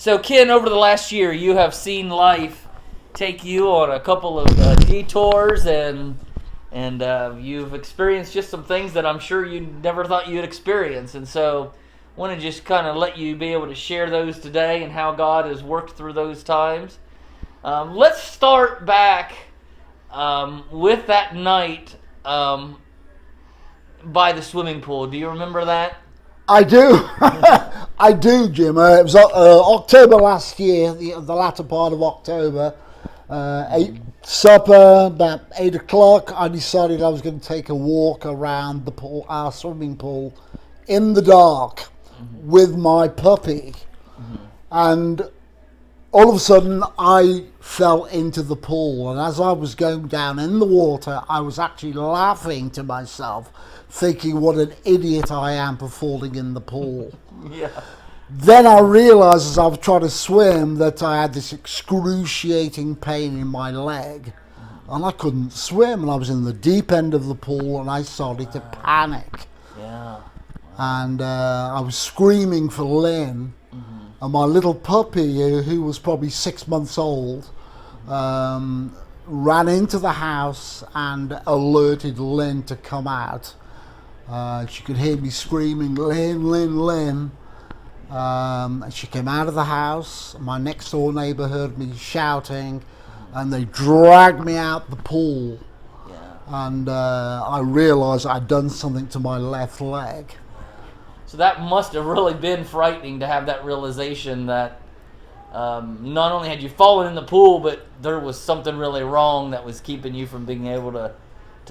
So, Ken, over the last year, you have seen life take you on a couple of detours, and you've experienced just some things that I'm sure you never thought you'd experience. And so, I want to just kind of let you be able to share those today and how God has worked through those times. Let's start back with that night by the swimming pool. Do you remember that? I do. I do, Jim. It was October last year, the latter part of October. Ate supper, about 8 o'clock. I decided I was going to take a walk around the pool, our swimming pool, in the dark with my puppy. And all of a sudden, I fell into the pool. And as I was going down in the water, I was actually laughing to myself, thinking what an idiot I am for falling in the pool. Yeah. Then I realised as I was trying to swim that I had this excruciating pain in my leg. And I couldn't swim. And I was in the deep end of the pool and I started to panic. Yeah. And I was screaming for Lynn. And my little puppy, who was probably 6 months old, ran into the house and alerted Lynn to come out. She could hear me screaming, Lynn, Lynn, Lynn. And she came out of the house. My next door neighbour heard me shouting, and they dragged me out the pool. Yeah. And I realised I'd done something to my left leg. So that must have really been frightening to have that realization that not only had you fallen in the pool, but there was something really wrong that was keeping you from being able to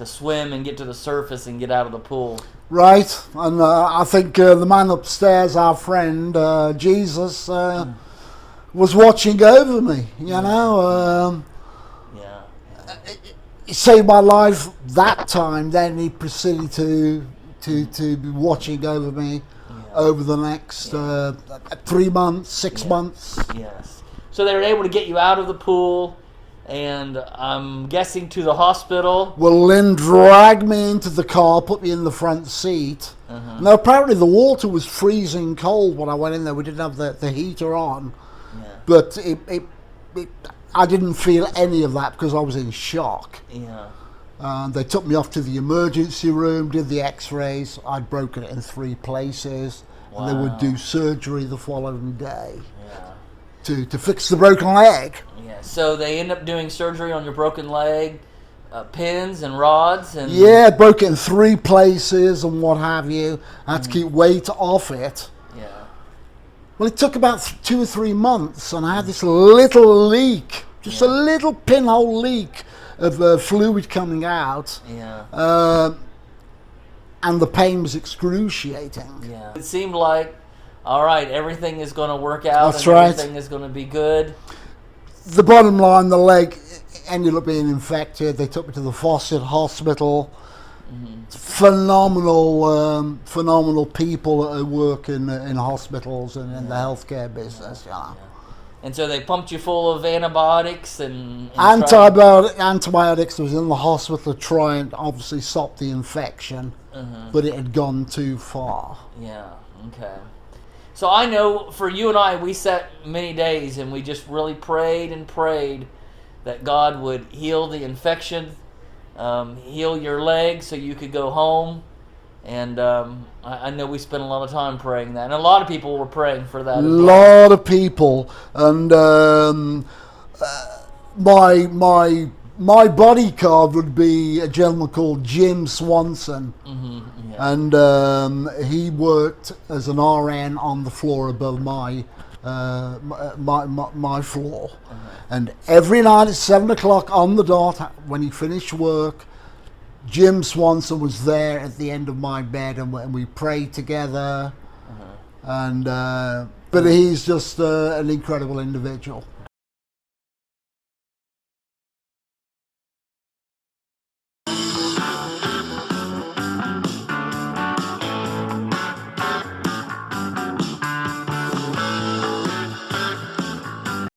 swim and get to the surface and get out of the pool. Right, and I think the man upstairs, our friend, Jesus, was watching over me, you know. Yeah. He saved my life that time, then he proceeded to be watching over me over the next 3 months, 6 months. Yes. So they were able to get you out of the pool, and I'm guessing to the hospital. Well, Lynn dragged me into the car, put me in the front seat. Now, apparently the water was freezing cold when I went in there. We didn't have the heater on. Yeah. But I didn't feel any of that because I was in shock. Yeah. They took me off to the emergency room, did the x-rays. I'd broken it in 3 places. Wow. And they would do surgery the following day Yeah. to fix the broken leg. Yeah. So they end up doing surgery on your broken leg, pins and rods, and Yeah, broke it in 3 places and what have you. I had to keep weight off it. Yeah. Well, it took about 2 or 3 months, and I had this little leak, just a little pinhole leak of fluid coming out. Yeah. And the pain was excruciating. Yeah. It seemed like, all right, everything is going to work out. That's and right. Everything is going to be good. The bottom line, the leg ended up being infected. They took me to the Fawcett Hospital. Phenomenal people that work in hospitals and in the healthcare business. Yeah. And so they pumped you full of antibiotics and Antibiotics. I was in the hospital to try and obviously stop the infection, but it had gone too far. Yeah. Okay. So I know for you and I, we sat many days and we just really prayed and prayed that God would heal the infection, heal your leg so you could go home. And I know we spent a lot of time praying that. And a lot of people were praying for that as well. A lot of people. And my bodyguard would be a gentleman called Jim Swanson. And he worked as an RN on the floor above my floor. And every night at 7 o'clock on the dot, when he finished work, Jim Swanson was there at the end of my bed, and we prayed together. And but he's just an incredible individual.